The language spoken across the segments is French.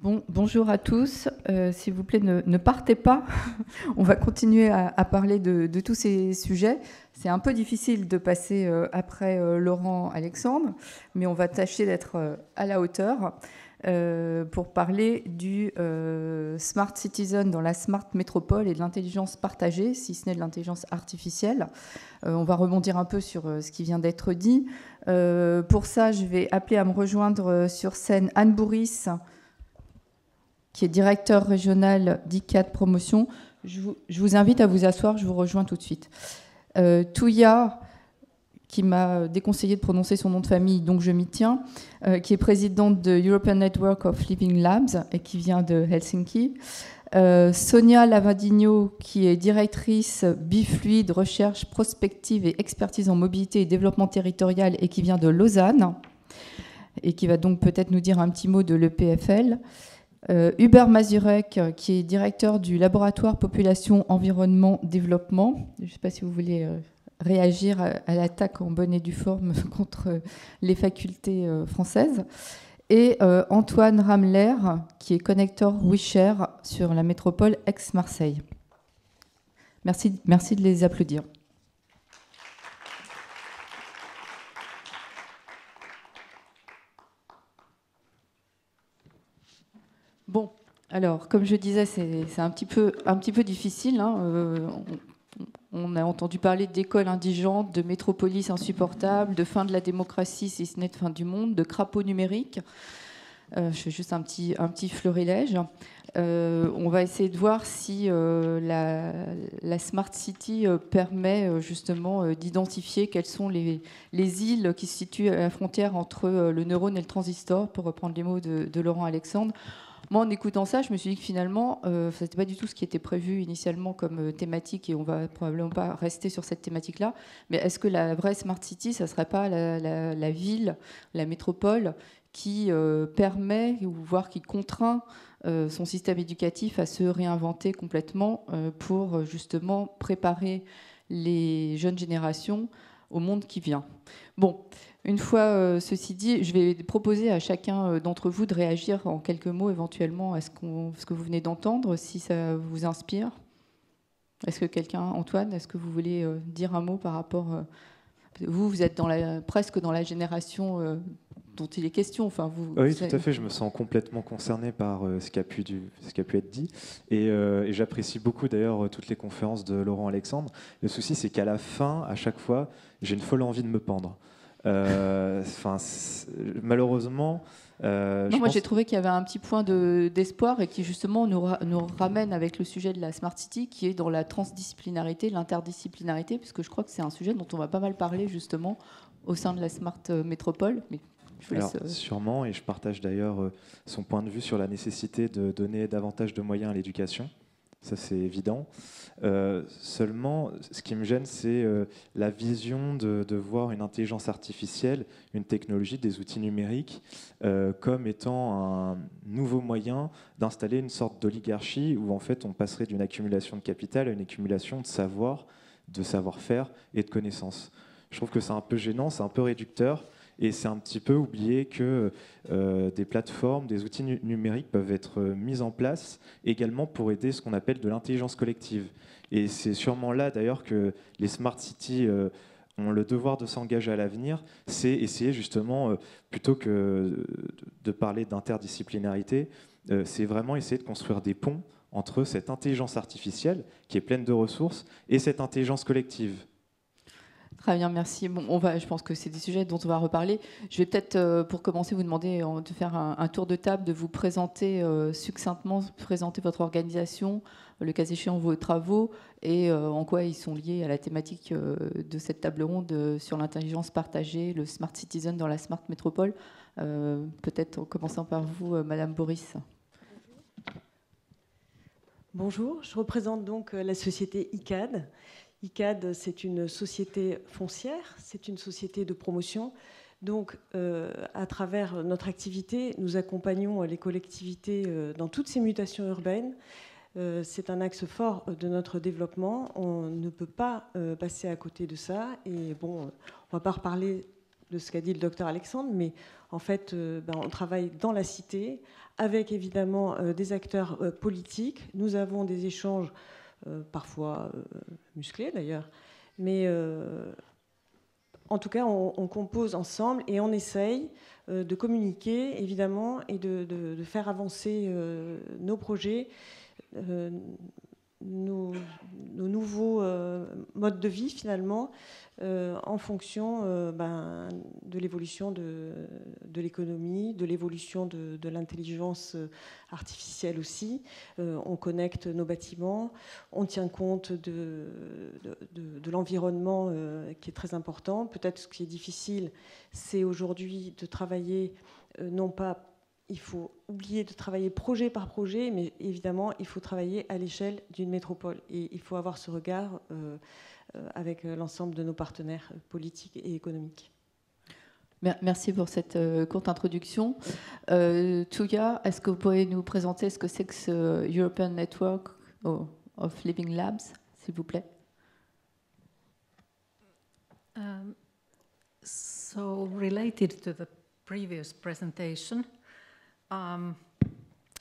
Bonjour à tous. S'il vous plaît, ne partez pas. On va continuer à parler de tous ces sujets. C'est un peu difficile de passer après Laurent Alexandre, mais on va tâcher d'être à la hauteur pour parler du Smart Citizen dans la Smart Métropole et de l'intelligence partagée, si ce n'est de l'intelligence artificielle. On va rebondir un peu sur ce qui vient d'être dit. Pour ça, je vais appeler à me rejoindre sur scène Anne Bourris, qui est directeur régional d'ICAD Promotion. Je vous invite à vous asseoir, je vous rejoins tout de suite. Touya, qui m'a déconseillé de prononcer son nom de famille, donc je m'y tiens, qui est présidente de European Network of Living Labs et qui vient de Helsinki. Sonia Lavadino, qui est directrice Bifluide, recherche prospective et expertise en mobilité et développement territorial et qui vient de Lausanne et qui va donc peut-être nous dire un petit mot de l'EPFL. Hubert Mazurek, qui est directeur du laboratoire Population, Environnement, Développement. Je ne sais pas si vous voulez réagir à l'attaque en bonne et due forme contre les facultés françaises. Et Antoine Ramler, qui est connecteur WeShare sur la métropole Aix-Marseille. Merci de les applaudir. Bon, alors, comme je disais, c'est un petit peu difficile. On a entendu parler d'écoles indigentes, de métropolis insupportables, de fin de la démocratie, si ce n'est de fin du monde, de crapauds numériques. Je fais juste un petit florilège. On va essayer de voir si la Smart City permet justement d'identifier quelles sont les îles qui se situent à la frontière entre le neurone et le transistor, pour reprendre les mots de Laurent Alexandre. Moi, en écoutant ça, je me suis dit que finalement, ce n'était pas du tout ce qui était prévu initialement comme thématique, et on va probablement pas rester sur cette thématique-là. Mais est-ce que la vraie Smart City, ça ne serait pas la ville, la métropole, qui permet, voire qui contraint son système éducatif à se réinventer complètement pour justement préparer les jeunes générations au monde qui vient. Bon, une fois ceci dit, je vais proposer à chacun d'entre vous de réagir en quelques mots éventuellement à ce que vous venez d'entendre, si ça vous inspire. Est-ce que quelqu'un, Antoine, est-ce que vous voulez dire un mot par rapport... vous êtes presque dans la génération dont il est question. Enfin, oui, tout à fait. Je me sens complètement concerné par ce qui a pu être dit. Et j'apprécie beaucoup d'ailleurs toutes les conférences de Laurent Alexandre. Le souci, c'est qu'à la fin, à chaque fois, j'ai une folle envie de me pendre. Malheureusement... moi, j'ai trouvé qu'il y avait un petit point d'espoir et qui justement nous ramène avec le sujet de la Smart City, qui est dans la transdisciplinarité, l'interdisciplinarité, puisque je crois que c'est un sujet dont on va pas mal parler justement au sein de la Smart Métropole. Mais alors, sûrement, et je partage d'ailleurs son point de vue sur la nécessité de donner davantage de moyens à l'éducation. Ça, c'est évident. Seulement, ce qui me gêne, c'est la vision de voir une intelligence artificielle, une technologie, des outils numériques, comme étant un nouveau moyen d'installer une sorte d'oligarchie où, en fait, on passerait d'une accumulation de capital à une accumulation de savoir, de savoir-faire et de connaissances. Je trouve que c'est un peu gênant, c'est un peu réducteur. Et c'est un petit peu oublier que des plateformes, des outils numériques peuvent être mis en place également pour aider ce qu'on appelle de l'intelligence collective. Et c'est sûrement là d'ailleurs que les Smart Cities ont le devoir de s'engager à l'avenir, c'est essayer justement, plutôt que de parler d'interdisciplinarité, c'est vraiment essayer de construire des ponts entre cette intelligence artificielle qui est pleine de ressources et cette intelligence collective. Très bien, merci. Bon, je pense que c'est des sujets dont on va reparler. Je vais peut-être, pour commencer, vous demander de faire un tour de table, de vous présenter succinctement, présenter votre organisation, le cas échéant vos travaux, et en quoi ils sont liés à la thématique de cette table ronde sur l'intelligence partagée, le Smart Citizen dans la Smart Métropole. Peut-être en commençant par vous, Madame Bourris. Bonjour, je représente donc la société ICAD. ICAD, c'est une société foncière, c'est une société de promotion. Donc, à travers notre activité, nous accompagnons les collectivités dans toutes ces mutations urbaines. C'est un axe fort de notre développement. On ne peut pas passer à côté de ça. Et bon, on ne va pas reparler de ce qu'a dit le docteur Alexandre, mais en fait, on travaille dans la cité avec évidemment des acteurs politiques. Nous avons des échanges parfois musclés d'ailleurs, mais en tout cas, on compose ensemble et on essaye de communiquer évidemment et de faire avancer nos projets, nos nouveaux modes de vie finalement, en fonction de l'évolution de l'économie, de l'évolution de l'intelligence artificielle aussi. On connecte nos bâtiments, on tient compte de l'environnement qui est très important. Peut-être ce qui est difficile, c'est aujourd'hui de travailler, non pas, il faut oublier de travailler projet par projet, mais évidemment, il faut travailler à l'échelle d'une métropole. Et il faut avoir ce regard avec l'ensemble de nos partenaires politiques et économiques. Merci pour cette courte introduction. Tuya, est-ce que vous pouvez nous présenter ce que c'est que ce European Network of Living Labs, s'il vous plaît? So related to the previous presentation,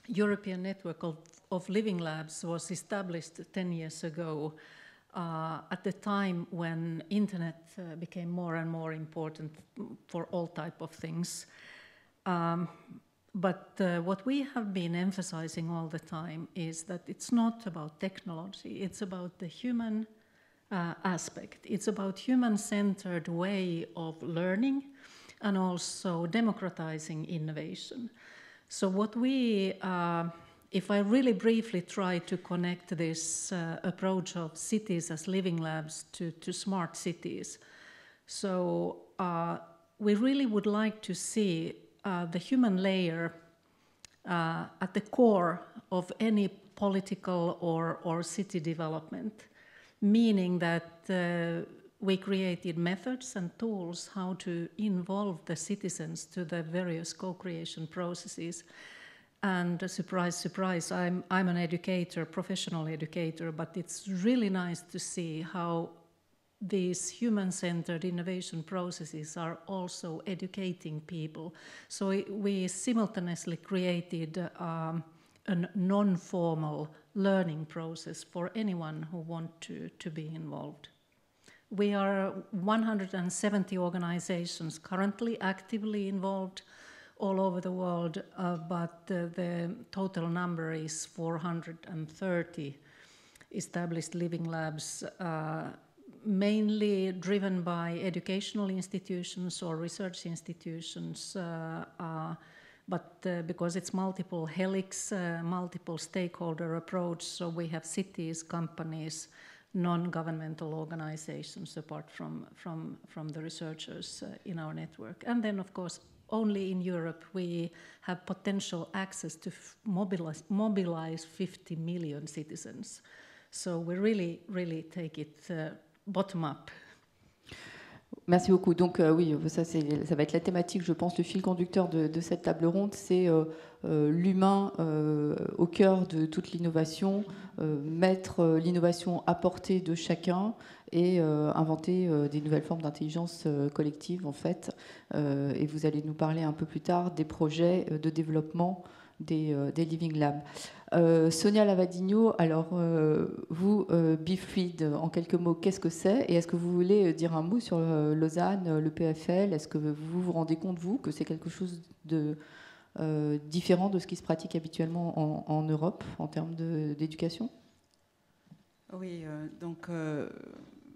European Network of Living Labs was established 10 years ago at the time when internet became more and more important for all type of things. But what we have been emphasizing all the time is that it's not about technology, it's about the human aspect. It's about human-centered way of learning and also democratizing innovation. So what we, if I really briefly try to connect this approach of cities as living labs to smart cities, so we really would like to see the human layer at the core of any political or city development, meaning that we created methods and tools how to involve the citizens to the various co-creation processes. And surprise, surprise, I'm an educator, professional educator, but it's really nice to see how these human-centered innovation processes are also educating people. So we simultaneously created a non-formal learning process for anyone who wants to be involved. We are 170 organizations currently actively involved all over the world, but the total number is 430 established living labs, mainly driven by educational institutions or research institutions, but because it's multiple helix, multiple stakeholder approach, so we have cities, companies, non-governmental organizations apart from the researchers in our network. And then, of course, only in Europe we have potential access to mobilize 50 million citizens. So we really take it bottom up. Merci beaucoup. Donc oui, ça va être la thématique, je pense, le fil conducteur de cette table ronde, c'est l'humain au cœur de toute l'innovation, mettre l'innovation à portée de chacun et inventer des nouvelles formes d'intelligence collective, en fait. Et vous allez nous parler un peu plus tard des projets de développement des Living Labs. Sonia Lavadino, alors vous, Bfluid, en quelques mots, qu'est-ce que c'est? Et est-ce que vous voulez dire un mot sur Lausanne, le PFL? Est-ce que vous vous rendez compte, vous, que c'est quelque chose de différent de ce qui se pratique habituellement en Europe en termes d'éducation? Oui, donc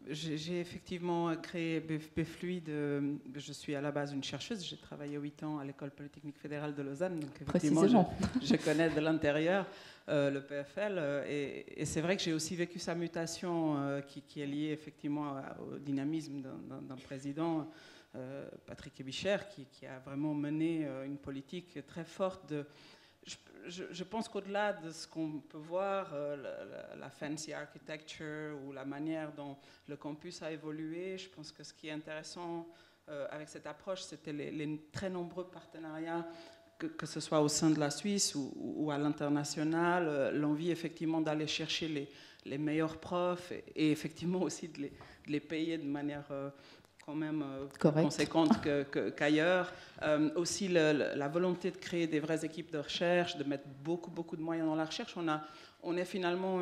j'ai effectivement créé Bfluid. Je suis à la base une chercheuse. J'ai travaillé 8 ans à l'École polytechnique fédérale de Lausanne. Donc effectivement, je connais de l'intérieur le PFL. Et c'est vrai que j'ai aussi vécu sa mutation qui est liée effectivement au dynamisme d'un président, Patrick Ebicher, qui a vraiment mené une politique très forte de... Je pense qu'au-delà de ce qu'on peut voir, la fancy architecture ou la manière dont le campus a évolué, je pense que ce qui est intéressant avec cette approche, c'était les très nombreux partenariats, que ce soit au sein de la Suisse ou à l'international, l'envie effectivement d'aller chercher les meilleurs profs et effectivement aussi de les payer de manière quand même plus conséquente qu'ailleurs. Aussi la volonté de créer des vraies équipes de recherche, de mettre beaucoup de moyens dans la recherche. On est finalement,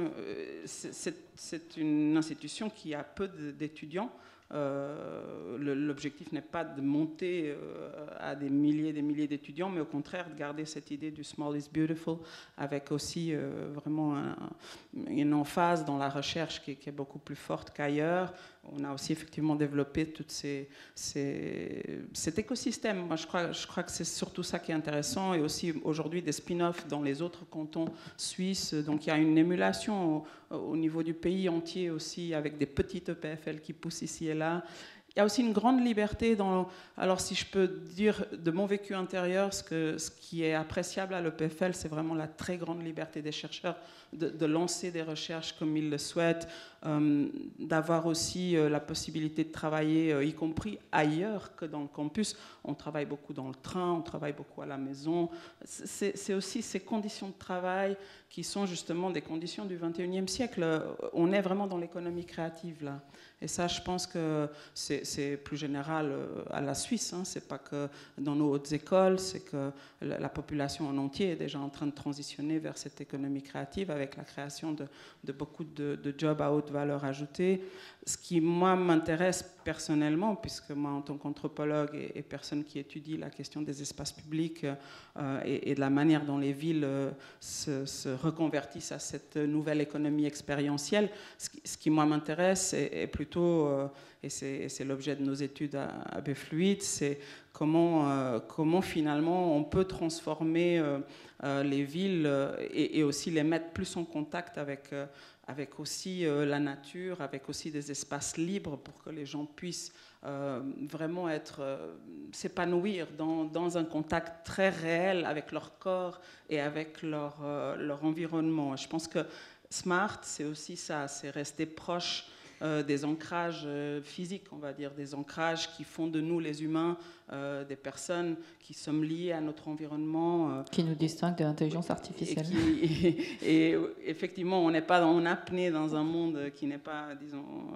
c'est une institution qui a peu d'étudiants. L'objectif n'est pas de monter à des milliers d'étudiants, mais au contraire de garder cette idée du small is beautiful, avec aussi vraiment une emphase dans la recherche qui est beaucoup plus forte qu'ailleurs. On a aussi effectivement développé tout cet écosystème. Moi, je crois que c'est surtout ça qui est intéressant, et aussi aujourd'hui des spin-offs dans les autres cantons suisses. Donc il y a une émulation au niveau du pays entier aussi, avec des petites EPFL qui poussent ici et là. Il y a aussi une grande liberté alors si je peux dire de mon vécu intérieur, ce qui est appréciable à l'EPFL, c'est vraiment la très grande liberté des chercheurs de lancer des recherches comme ils le souhaitent, d'avoir aussi la possibilité de travailler, y compris ailleurs que dans le campus. On travaille beaucoup dans le train, on travaille beaucoup à la maison. C'est aussi ces conditions de travail qui sont justement des conditions du 21e siècle. On est vraiment dans l'économie créative, là. Et ça, je pense que c'est plus général à la Suisse. Hein. C'est pas que dans nos hautes écoles, c'est que la population en entier est déjà en train de transitionner vers cette économie créative avec la création de beaucoup de jobs à haute valeur ajoutée. Ce qui, moi, m'intéresse personnellement, puisque moi, en tant qu'anthropologue et personne qui étudie la question des espaces publics et de la manière dont les villes se reconvertissent à cette nouvelle économie expérientielle, ce qui moi, m'intéresse est plutôt, et c'est l'objet de nos études à Bfluid, c'est comment finalement on peut transformer les villes et aussi les mettre plus en contact avec aussi la nature, avec aussi des espaces libres pour que les gens puissent vraiment s'épanouir dans un contact très réel avec leur corps et avec leur environnement. Je pense que Smart, c'est aussi ça, c'est rester proche des ancrages physiques, on va dire, des ancrages qui font de nous, les humains, des personnes qui sommes liées à notre environnement. Qui nous distingue de l'intelligence artificielle. Et effectivement, on n'est pas en apnée dans un monde qui n'est pas,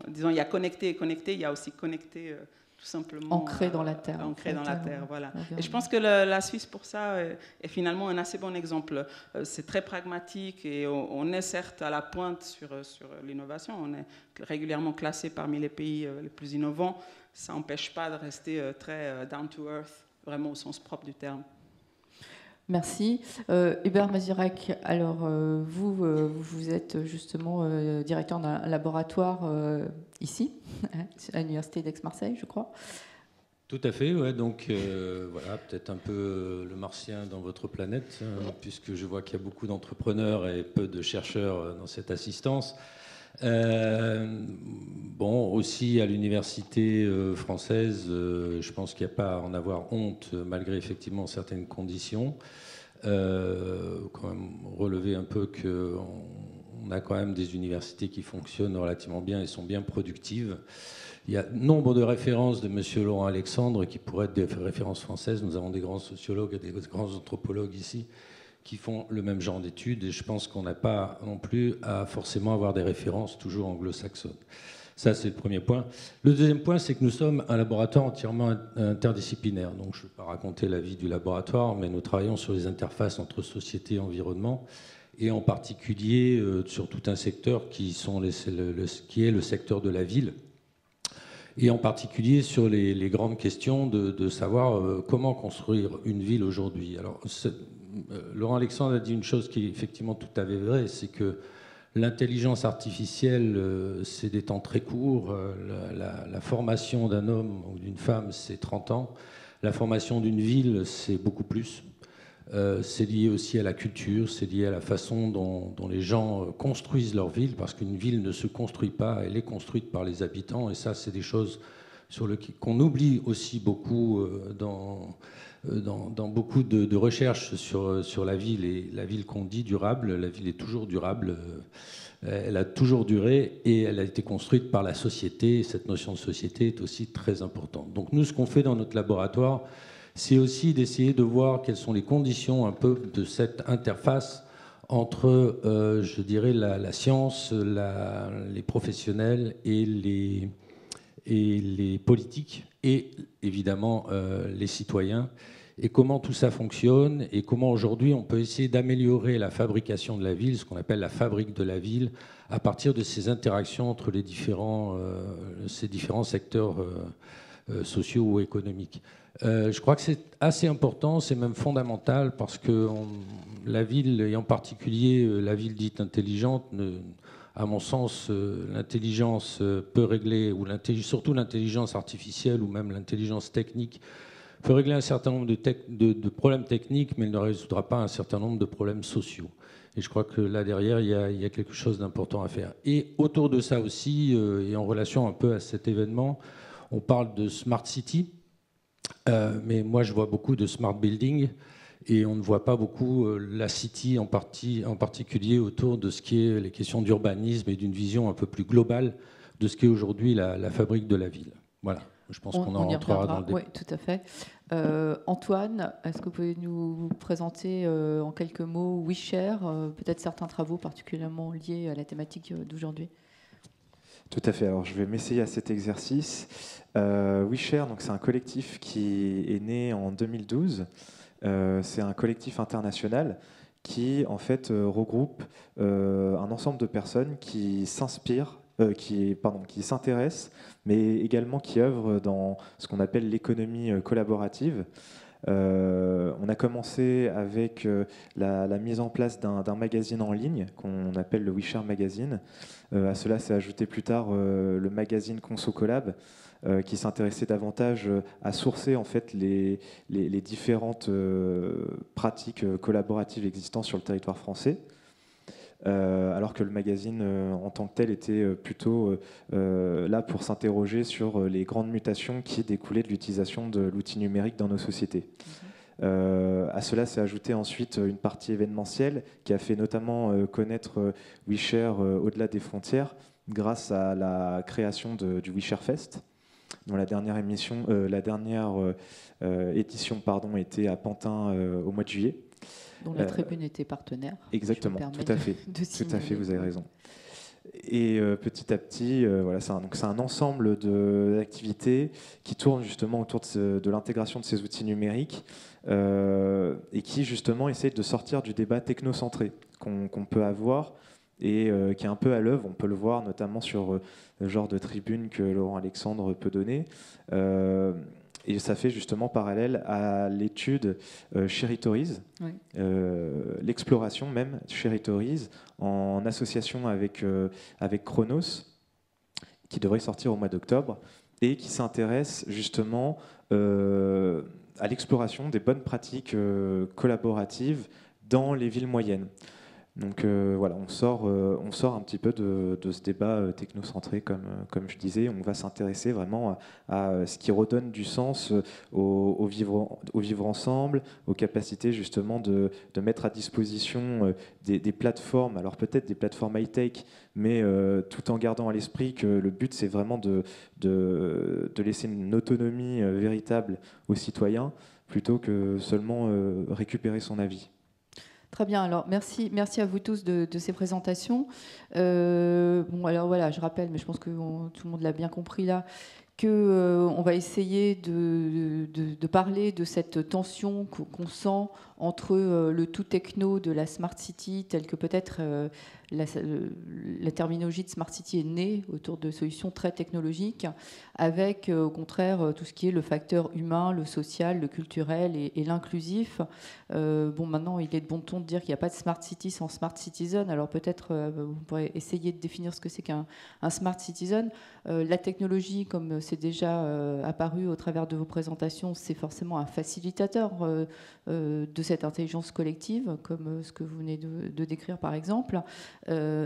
disons, il y a connecté et connecté, il y a aussi connecté tout simplement... Ancré dans la Terre. Ancré dans la Terre, voilà. Et je pense que la Suisse, pour ça, est finalement un assez bon exemple. C'est très pragmatique et on est certes à la pointe sur l'innovation. On est régulièrement classé parmi les pays les plus innovants. Ça n'empêche pas de rester très down to earth, vraiment au sens propre du terme. Merci. Hubert Mazurek, alors vous êtes justement directeur d'un laboratoire ici, à l'Université d'Aix-Marseille, je crois. Tout à fait, ouais. Donc voilà, peut-être un peu le martien dans votre planète, puisque je vois qu'il y a beaucoup d'entrepreneurs et peu de chercheurs dans cette assistance. Bon, aussi à l'université française, je pense qu'il n'y a pas à en avoir honte, malgré effectivement certaines conditions. Quand même relever un peu qu'on a quand même des universités qui fonctionnent relativement bien et sont bien productives. Il y a nombre de références de M. Laurent Alexandre qui pourraient être des références françaises. Nous avons des grands sociologues et des grands anthropologues ici qui font le même genre d'études, et je pense qu'on n'a pas non plus à forcément avoir des références toujours anglo-saxonnes. Ça, c'est le premier point. Le deuxième point, c'est que nous sommes un laboratoire entièrement interdisciplinaire. Donc, je ne vais pas raconter la vie du laboratoire, mais nous travaillons sur les interfaces entre société et environnement, et en particulier sur tout un secteur qui est le secteur de la ville, et en particulier sur les grandes questions de savoir comment construire une ville aujourd'hui. Alors, Laurent Alexandre a dit une chose qui est effectivement tout à fait vraie, c'est que l'intelligence artificielle, c'est des temps très courts. La formation d'un homme ou d'une femme, c'est 30 ans. La formation d'une ville, c'est beaucoup plus. C'est lié aussi à la culture, c'est lié à la façon dont les gens construisent leur ville, parce qu'une ville ne se construit pas, elle est construite par les habitants. Et ça, c'est des choses qu'on oublie aussi beaucoup dans beaucoup de recherches sur la ville. Et la ville qu'on dit durable, la ville est toujours durable. Elle a toujours duré et elle a été construite par la société. Cette notion de société est aussi très importante. Donc nous, ce qu'on fait dans notre laboratoire, c'est aussi d'essayer de voir quelles sont les conditions un peu de cette interface entre, je dirais, la science, les professionnels et et les politiques et évidemment les citoyens, et comment tout ça fonctionne et comment aujourd'hui on peut essayer d'améliorer la fabrication de la ville, ce qu'on appelle la fabrique de la ville, à partir de ces interactions entre ces différents secteurs sociaux ou économiques. Je crois que c'est assez important, c'est même fondamental, parce que la ville, et en particulier la ville dite intelligente, à mon sens, l'intelligence peut régler, ou surtout l'intelligence artificielle ou même l'intelligence technique, peut régler un certain nombre de problèmes techniques, mais elle ne résoudra pas un certain nombre de problèmes sociaux. Et je crois que là, derrière, il y a quelque chose d'important à faire. Et autour de ça aussi, et en relation un peu à cet événement, on parle de Smart City, mais moi, je vois beaucoup de Smart Building, et on ne voit pas beaucoup la City en particulier autour de ce qui est les questions d'urbanisme et d'une vision un peu plus globale de ce qui est aujourd'hui la fabrique de la ville. Voilà. Je pense qu'on en rentrera dans le débat. Oui, tout à fait. Antoine, est-ce que vous pouvez nous présenter en quelques mots WeShare, peut-être certains travaux particulièrement liés à la thématique d'aujourd'hui? Tout à fait. Alors, je vais m'essayer à cet exercice. WeShare, donc, c'est un collectif qui est né en 2012. C'est un collectif international qui, en fait, regroupe un ensemble de personnes qui s'inspirent, qui s'intéressent, mais également qui œuvrent dans ce qu'on appelle l'économie collaborative. On a commencé avec la mise en place d'un magazine en ligne qu'on appelle le WeShare Magazine. À cela s'est ajouté plus tard le magazine Conso Collab, qui s'intéressait davantage à sourcer en fait les différentes pratiques collaboratives existantes sur le territoire français. Alors que le magazine en tant que tel était plutôt là pour s'interroger sur les grandes mutations qui découlaient de l'utilisation de l'outil numérique dans nos sociétés. À cela s'est ajouté ensuite une partie événementielle qui a fait notamment connaître WeShare au-delà des frontières grâce à la création du WeShare Fest, dont la dernière édition était à Pantin au mois de juillet. Dont la tribune était partenaire. Exactement, tout à fait. Tout à fait, vous avez raison. Et petit à petit, voilà, c'est un ensemble d'activités qui tournent justement autour de l'intégration de ces outils numériques et qui justement essayent de sortir du débat technocentré qu'on peut avoir et qui est un peu à l'œuvre. On peut le voir notamment sur le genre de tribune que Laurent Alexandre peut donner. Et ça fait justement parallèle à l'étude Sheritories, oui. L'exploration même Sheritories, en association avec Chronos, qui devrait sortir au mois d'octobre, et qui s'intéresse justement à l'exploration des bonnes pratiques collaboratives dans les villes moyennes. Donc voilà, on sort un petit peu de ce débat technocentré, comme je disais. On va s'intéresser vraiment à ce qui redonne du sens au vivre ensemble, aux capacités justement de mettre à disposition des plateformes, alors peut-être des plateformes high-tech, mais tout en gardant à l'esprit que le but c'est vraiment de laisser une autonomie véritable aux citoyens, plutôt que seulement récupérer son avis. Très bien, alors merci à vous tous de ces présentations. Bon, alors voilà, je rappelle, mais je pense que tout le monde l'a bien compris là, qu'on va essayer de parler de cette tension qu'on sent entre le tout techno de la Smart City, telle que peut-être la terminologie de Smart City est née autour de solutions très technologiques, avec au contraire tout ce qui est le facteur humain, le social, le culturel et l'inclusif. Bon, maintenant, il est de bon ton de dire qu'il n'y a pas de Smart City sans Smart Citizen. Alors peut-être vous pourrez essayer de définir ce que c'est qu'un Smart Citizen. La technologie, comme c'est déjà apparu au travers de vos présentations, c'est forcément un facilitateur de cette intelligence collective, comme ce que vous venez de décrire par exemple,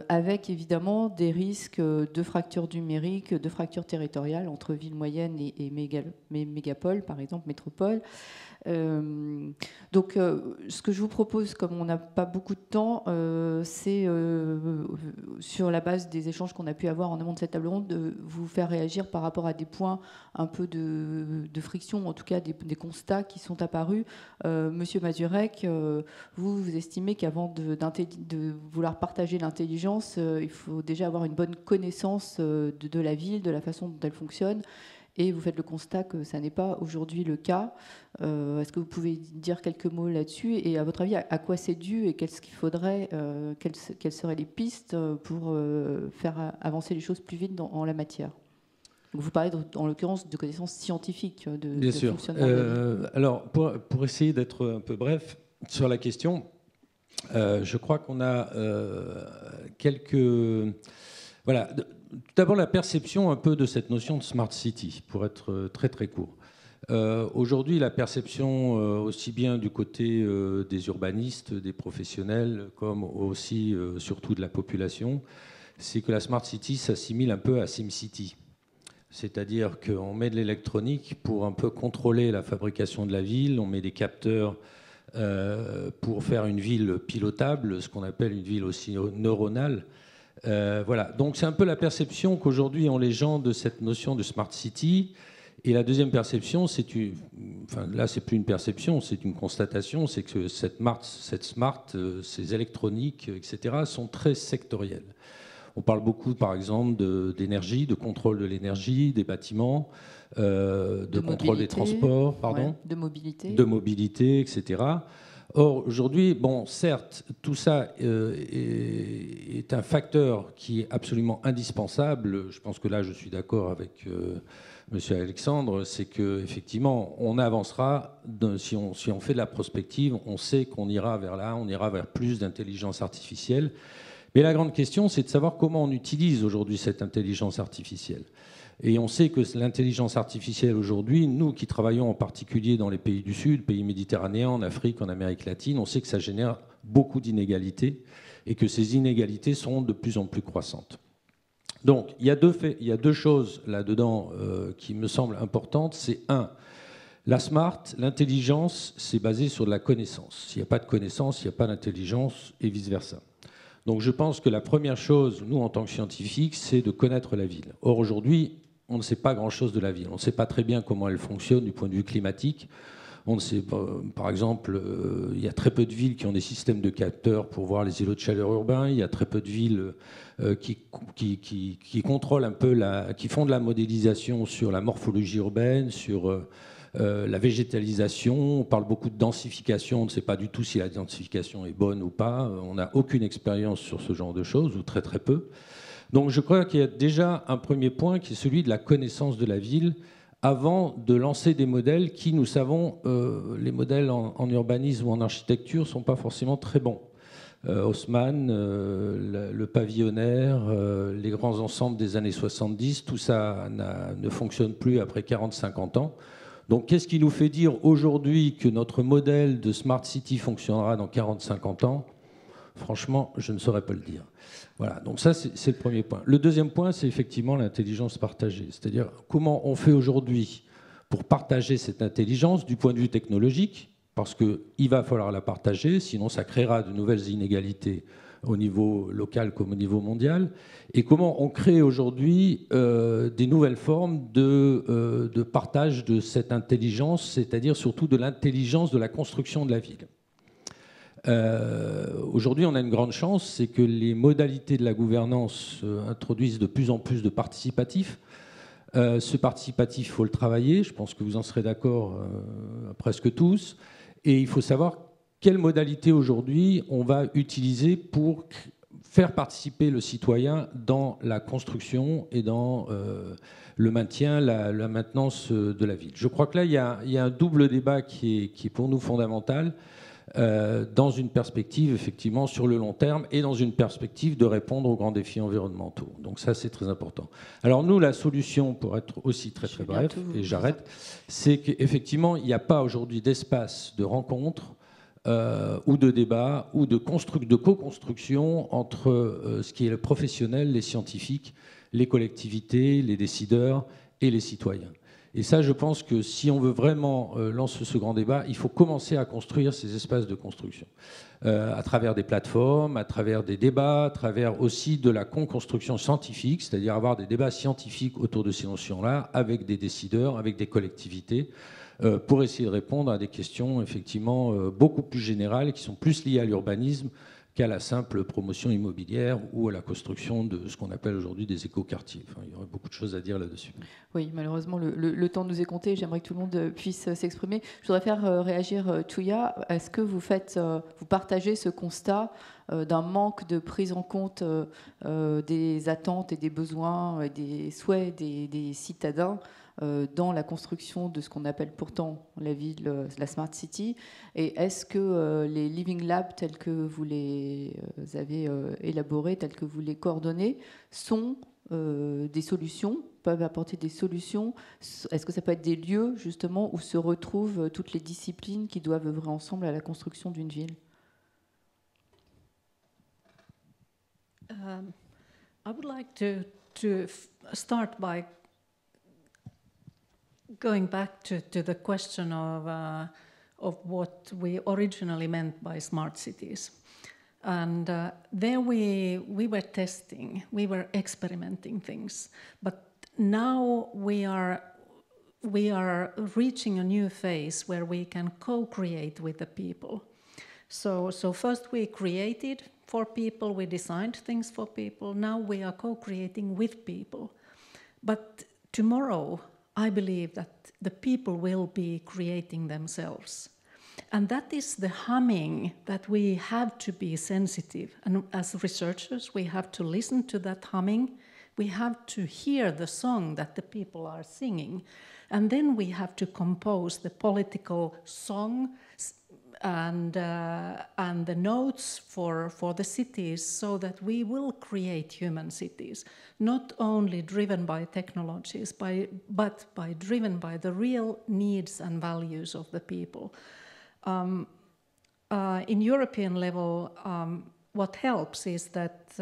avec évidemment des risques de fractures numériques, de fractures territoriales entre villes moyennes et mégapoles, par exemple métropoles. Donc, ce que je vous propose, comme on n'a pas beaucoup de temps, c'est, sur la base des échanges qu'on a pu avoir en amont de cette table ronde, de vous faire réagir par rapport à des points un peu de friction, en tout cas des constats qui sont apparus. Monsieur Mazurek, vous estimez qu'avant de vouloir partager l'intelligence, il faut déjà avoir une bonne connaissance de la ville, de la façon dont elle fonctionne. Et vous faites le constat que ça n'est pas aujourd'hui le cas. Est-ce que vous pouvez dire quelques mots là-dessus? Et à votre avis, à quoi c'est dû et qu'est-ce qu'il faudrait, quelles seraient les pistes pour faire avancer les choses plus vite en la matière? Donc vous parlez en l'occurrence de connaissances scientifiques de fonctionnement de la ville. Alors, pour essayer d'être un peu bref sur la question, je crois qu'on a quelques... Voilà. Tout d'abord, la perception un peu de cette notion de smart city, pour être très très court. Aujourd'hui, la perception, aussi bien du côté des urbanistes, des professionnels, comme aussi surtout de la population, c'est que la smart city s'assimile un peu à SimCity. C'est-à-dire qu'on met de l'électronique pour un peu contrôler la fabrication de la ville, on met des capteurs pour faire une ville pilotable, ce qu'on appelle une ville aussi neuronale. Voilà, donc c'est un peu la perception qu'aujourd'hui ont les gens de cette notion de smart city. Et la deuxième perception, là c'est plus une perception, c'est une constatation, c'est que cette smart, ces électroniques, etc., sont très sectorielles. On parle beaucoup, par exemple, d'énergie, de contrôle de l'énergie, des bâtiments, de contrôle des transports, ouais, de mobilité, etc. Or, aujourd'hui, bon, certes, tout ça est un facteur qui est absolument indispensable. Je pense que là, je suis d'accord avec Monsieur Alexandre, c'est qu'effectivement, on avancera, si on fait de la prospective, on sait qu'on ira vers là, on ira vers plus d'intelligence artificielle. Mais la grande question, c'est de savoir comment on utilise aujourd'hui cette intelligence artificielle. Et on sait que l'intelligence artificielle aujourd'hui, nous qui travaillons en particulier dans les pays du Sud, pays méditerranéens, en Afrique, en Amérique latine, on sait que ça génère beaucoup d'inégalités et que ces inégalités sont de plus en plus croissantes. Donc il y a deux choses là-dedans qui me semblent importantes. C'est l'intelligence, c'est basé sur de la connaissance. S'il n'y a pas de connaissance, il n'y a pas d'intelligence et vice-versa. Donc je pense que la première chose, nous en tant que scientifiques, c'est de connaître la ville. Or aujourd'hui, on ne sait pas grand-chose de la ville. On ne sait pas très bien comment elle fonctionne du point de vue climatique. On ne sait pas, par exemple, il y a très peu de villes qui ont des systèmes de capteurs pour voir les îlots de chaleur urbains. Il y a très peu de villes qui contrôlent un peu, qui font de la modélisation sur la morphologie urbaine, sur la végétalisation. On parle beaucoup de densification. On ne sait pas du tout si la densification est bonne ou pas. On n'a aucune expérience sur ce genre de choses, ou très très peu. Donc je crois qu'il y a déjà un premier point qui est celui de la connaissance de la ville avant de lancer des modèles qui, nous savons, les modèles en urbanisme ou en architecture ne sont pas forcément très bons. Haussmann, le pavillonnaire, les grands ensembles des années 70, tout ça ne fonctionne plus après 40-50 ans. Donc qu'est-ce qui nous fait dire aujourd'hui que notre modèle de Smart City fonctionnera dans 40-50 ans? Franchement, je ne saurais pas le dire. Voilà, donc ça, c'est le premier point. Le deuxième point, c'est effectivement l'intelligence partagée. C'est-à-dire comment on fait aujourd'hui pour partager cette intelligence du point de vue technologique, parce qu'il va falloir la partager, sinon ça créera de nouvelles inégalités au niveau local comme au niveau mondial, et comment on crée aujourd'hui des nouvelles formes de partage de cette intelligence, c'est-à-dire surtout de l'intelligence de la construction de la ville. Aujourd'hui, on a une grande chance, c'est que les modalités de la gouvernance introduisent de plus en plus de participatif. Ce participatif, il faut le travailler, je pense que vous en serez d'accord presque tous, et il faut savoir quelles modalités aujourd'hui on va utiliser pour faire participer le citoyen dans la construction et dans le maintien, la maintenance de la ville. Je crois que là, il y a un double débat qui est pour nous fondamental, dans une perspective effectivement sur le long terme et dans une perspective de répondre aux grands défis environnementaux. Donc ça, c'est très important. Alors nous, la solution, pour être aussi très très bref, et j'arrête, c'est qu'effectivement, il n'y a pas aujourd'hui d'espace de rencontre ou de débat ou de co-construction entre ce qui est le professionnel, les scientifiques, les collectivités, les décideurs et les citoyens. Et ça, je pense que si on veut vraiment lancer ce grand débat, il faut commencer à construire ces espaces de construction. À travers des plateformes, à travers des débats, à travers aussi de la co-construction scientifique, c'est-à-dire avoir des débats scientifiques autour de ces notions-là, avec des décideurs, avec des collectivités, pour essayer de répondre à des questions effectivement beaucoup plus générales et qui sont plus liées à l'urbanisme qu'à la simple promotion immobilière ou à la construction de ce qu'on appelle aujourd'hui des écoquartiers. Enfin, il y aurait beaucoup de choses à dire là-dessus. Oui, malheureusement, le temps nous est compté. J'aimerais que tout le monde puisse s'exprimer. Je voudrais faire réagir Touya. Est-ce que vous partagez ce constat d'un manque de prise en compte des attentes et des besoins et des souhaits des citadins dans la construction de ce qu'on appelle pourtant la ville, la Smart City? Et est-ce que les Living Labs, tels que vous les avez élaborés, tels que vous les coordonnez, sont des solutions, peuvent apporter des solutions? Est-ce que ça peut être des lieux, justement, où se retrouvent toutes les disciplines qui doivent œuvrer ensemble à la construction d'une ville? I would like to start by going back to the question of what we originally meant by smart cities. And there we were testing, we were experimenting things. But now we are reaching a new phase where we can co-create with the people. So first we created for people, we designed things for people. Now we are co-creating with people. But tomorrow, I believe that the people will be creating themselves. And that is the humming that we have to be sensitive. And as researchers, we have to listen to that humming. We have to hear the song that the people are singing. And then we have to compose the political song and the notes for the cities so that we will create human cities, not only driven by technologies, but driven by the real needs and values of the people. In European level, what helps is that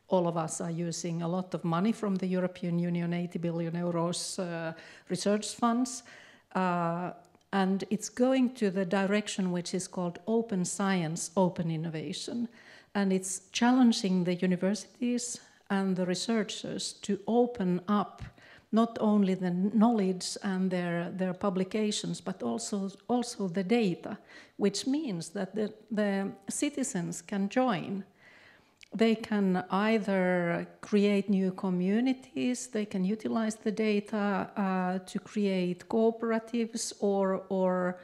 all of us are using a lot of money from the European Union, 80 billion euros research funds, and it's going to the direction which is called open science, open innovation. And it's challenging the universities and the researchers to open up not only the knowledge and their publications, but also the data, which means that the citizens can join. They can either create new communities, they can utilize the data to create cooperatives, or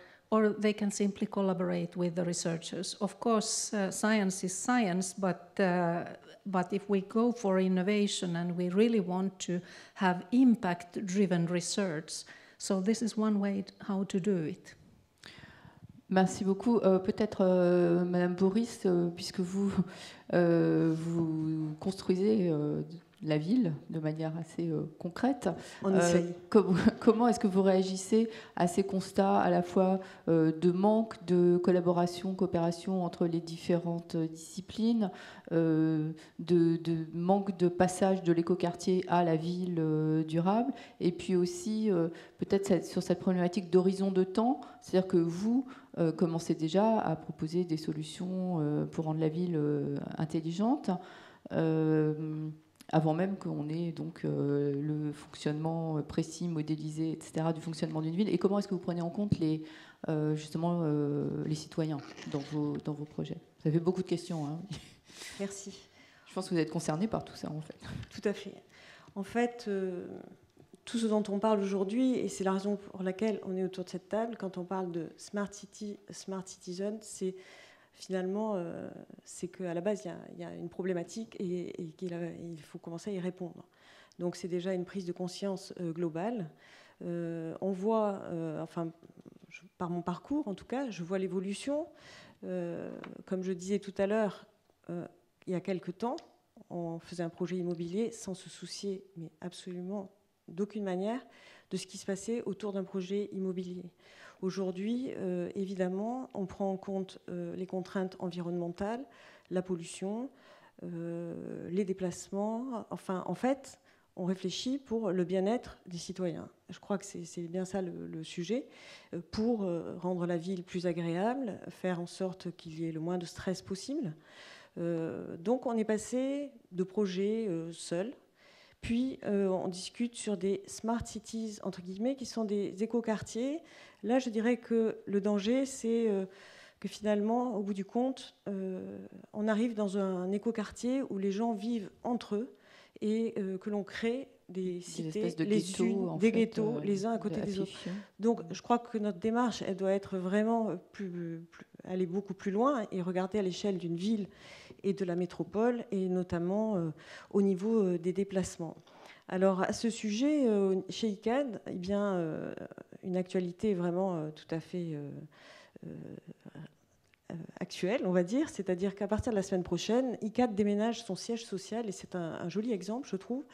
they can simply collaborate with the researchers. Of course, science is science, but if we go for innovation and we really want to have impact-driven research, so this is one way how to do it. Merci beaucoup. Peut-être, Madame Boris, puisque vous construisez la ville de manière assez concrète. On essaye. Comment est-ce que vous réagissez à ces constats à la fois de manque de collaboration, coopération entre les différentes disciplines, de manque de passage de l'écoquartier à la ville durable, et puis aussi peut-être sur cette problématique d'horizon de temps, c'est-à-dire que vous commencez déjà à proposer des solutions pour rendre la ville intelligente, avant même qu'on ait donc le fonctionnement précis, modélisé, etc., du fonctionnement d'une ville. Et comment est-ce que vous prenez en compte justement les citoyens dans vos projets? Vous avez beaucoup de questions. Hein. Merci. Je pense que vous êtes concernés par tout ça, en fait. Tout à fait. En fait, tout ce dont on parle aujourd'hui, et c'est la raison pour laquelle on est autour de cette table, quand on parle de Smart City, Smart Citizen, c'est finalement, c'est qu'à la base, il y a une problématique et il faut commencer à y répondre. Donc c'est déjà une prise de conscience globale. On voit, par mon parcours en tout cas, je vois l'évolution. Comme je disais tout à l'heure, il y a quelque temps, on faisait un projet immobilier sans se soucier, mais absolument d'aucune manière, de ce qui se passait autour d'un projet immobilier. Aujourd'hui, évidemment, on prend en compte les contraintes environnementales, la pollution, les déplacements. Enfin, en fait, on réfléchit pour le bien-être des citoyens. Je crois que c'est bien ça le sujet, pour rendre la ville plus agréable, faire en sorte qu'il y ait le moins de stress possible. Donc on est passé de projets seuls, puis on discute sur des smart cities, entre guillemets, qui sont des écoquartiers. Là, je dirais que le danger, c'est que finalement, au bout du compte, on arrive dans un écoquartier où les gens vivent entre eux et que l'on crée des cités, des ghettos, les uns à côté des autres. Donc, je crois que notre démarche, elle doit être vraiment aller beaucoup plus loin et regarder à l'échelle d'une ville et de la métropole, et notamment au niveau des déplacements. Alors, à ce sujet, chez ICAD, eh bien, une actualité vraiment tout à fait actuelle, on va dire, c'est-à-dire qu'à partir de la semaine prochaine, ICAD déménage son siège social, et c'est un joli exemple, je trouve,